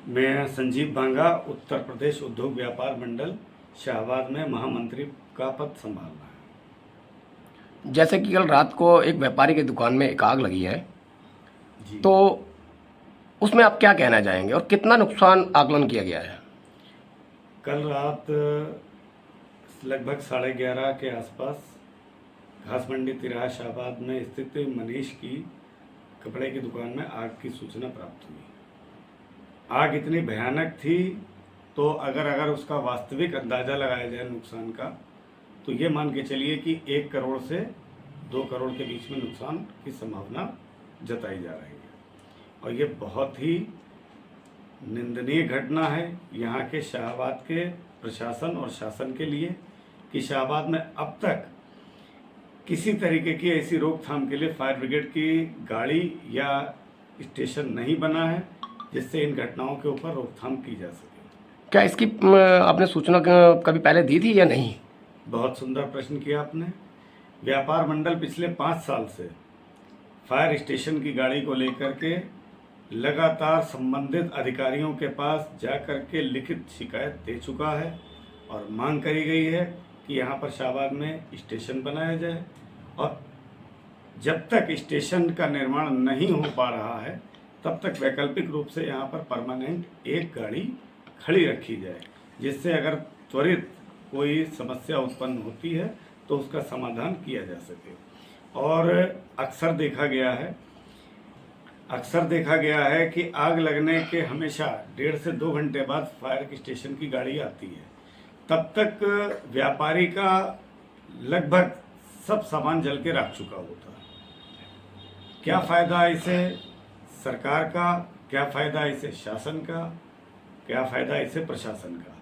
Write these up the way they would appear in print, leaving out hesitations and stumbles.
मैं संजीव बांगा, उत्तर प्रदेश उद्योग व्यापार मंडल शाहबाद में महामंत्री का पद संभालना है। जैसे कि कल रात को एक व्यापारी की दुकान में एक आग लगी है, जी, तो उसमें आप क्या कहना चाहेंगे और कितना नुकसान आकलन किया गया है? कल रात लगभग 11:30 के आसपास घास मंडी तिराहा शाहबाद में स्थित मनीष की कपड़े की दुकान में आग की सूचना प्राप्त हुई। आग इतनी भयानक थी, तो अगर उसका वास्तविक अंदाज़ा लगाया जाए नुकसान का, तो ये मान के चलिए कि 1 करोड़ से 2 करोड़ के बीच में नुकसान की संभावना जताई जा रही है। और ये बहुत ही निंदनीय घटना है यहाँ के शाहबाद के प्रशासन और शासन के लिए कि शाहबाद में अब तक किसी तरीके की ऐसी रोकथाम के लिए फायर ब्रिगेड की गाड़ी या स्टेशन नहीं बना है जिससे इन घटनाओं के ऊपर रोकथाम की जा सके। क्या इसकी आपने सूचना कभी पहले दी थी या नहीं? बहुत सुंदर प्रश्न किया आपने। व्यापार मंडल पिछले 5 साल से फायर स्टेशन की गाड़ी को लेकर के लगातार संबंधित अधिकारियों के पास जा कर के लिखित शिकायत दे चुका है और मांग करी गई है कि यहाँ पर शाहबाद में स्टेशन बनाया जाए, और जब तक स्टेशन का निर्माण नहीं हो पा रहा है तब तक वैकल्पिक रूप से यहाँ पर परमानेंट एक गाड़ी खड़ी रखी जाए, जिससे अगर त्वरित कोई समस्या उत्पन्न होती है तो उसका समाधान किया जा सके। और अक्सर देखा गया है कि आग लगने के हमेशा 1.5 से 2 घंटे बाद फायर स्टेशन की गाड़ी आती है। तब तक व्यापारी का लगभग सब सामान जल के राख चुका होता है। क्या फ़ायदा इसे सरकार का, क्या फ़ायदा इसे शासन का, क्या फ़ायदा इसे प्रशासन का,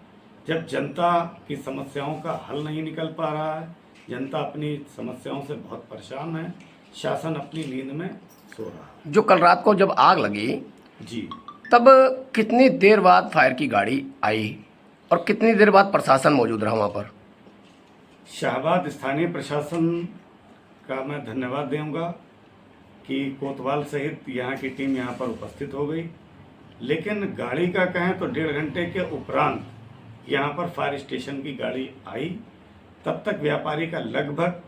जब जनता की समस्याओं का हल नहीं निकल पा रहा है। जनता अपनी समस्याओं से बहुत परेशान है, शासन अपनी नींद में सो रहा है। जो कल रात को जब आग लगी जी, तब कितनी देर बाद फायर की गाड़ी आई और कितनी देर बाद प्रशासन मौजूद रहा वहाँ पर? शाहबाद स्थानीय प्रशासन का मैं धन्यवाद दूंगा कि कोतवाल सहित यहाँ की टीम यहाँ पर उपस्थित हो गई, लेकिन गाड़ी का कहें तो 1.5 घंटे के उपरांत यहाँ पर फायर स्टेशन की गाड़ी आई। तब तक व्यापारी का लगभग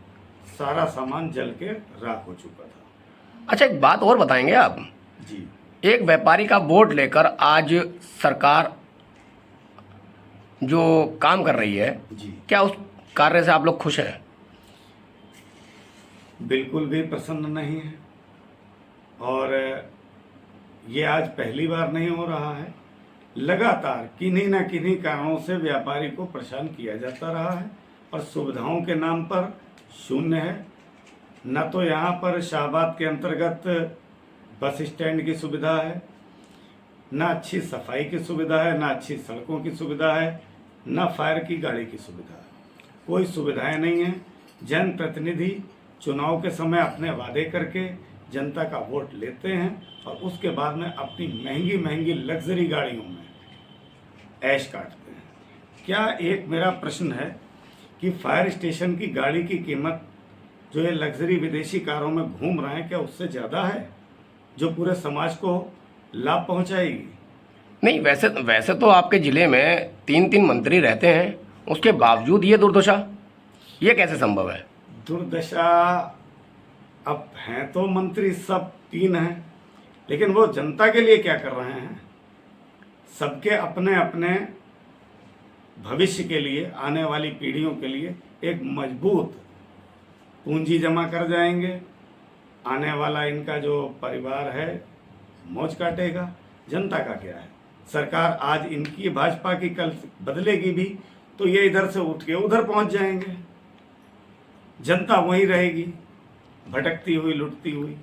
सारा सामान जल के राख हो चुका था। अच्छा, एक बात और बताएंगे आप? जी, एक व्यापारी का वोट लेकर आज सरकार जो काम कर रही है, जी, क्या उस कार्य से आप लोग खुश हैं? बिल्कुल भी प्रसन्न नहीं है। और ये आज पहली बार नहीं हो रहा है, लगातार किन्हीं न किन्हीं कारणों से व्यापारी को परेशान किया जाता रहा है और सुविधाओं के नाम पर शून्य है। न तो यहाँ पर शाहबाद के अंतर्गत बस स्टैंड की सुविधा है, न अच्छी सफाई की सुविधा है, न अच्छी सड़कों की सुविधा है, न फायर की गाड़ी की सुविधा है। कोई सुविधाएं नहीं है। जनप्रतिनिधि चुनाव के समय अपने वादे करके जनता का वोट लेते हैं और उसके बाद में अपनी महंगी महंगी लग्जरी गाड़ियों में ऐश काटते हैं। क्या एक मेरा प्रश्न है कि फायर स्टेशन की गाड़ी की कीमत जो ये लग्जरी विदेशी कारों में घूम रहे हैं, क्या उससे ज़्यादा है जो पूरे समाज को लाभ पहुंचाएगी? नहीं, वैसे तो आपके ज़िले में 3 मंत्री रहते हैं, उसके बावजूद ये दुर्दशा, ये कैसे संभव है? दुर्दशा, अब हैं तो मंत्री सब 3 हैं, लेकिन वो जनता के लिए क्या कर रहे हैं? सबके अपने अपने भविष्य के लिए, आने वाली पीढ़ियों के लिए एक मजबूत पूंजी जमा कर जाएंगे। आने वाला इनका जो परिवार है मौज काटेगा। जनता का क्या है? सरकार आज इनकी भाजपा की कल बदलेगी भी तो ये इधर से उठ के उधर पहुंच जाएंगे। जनता वहीं रहेगी, भटकती हुई, लुटती हुई।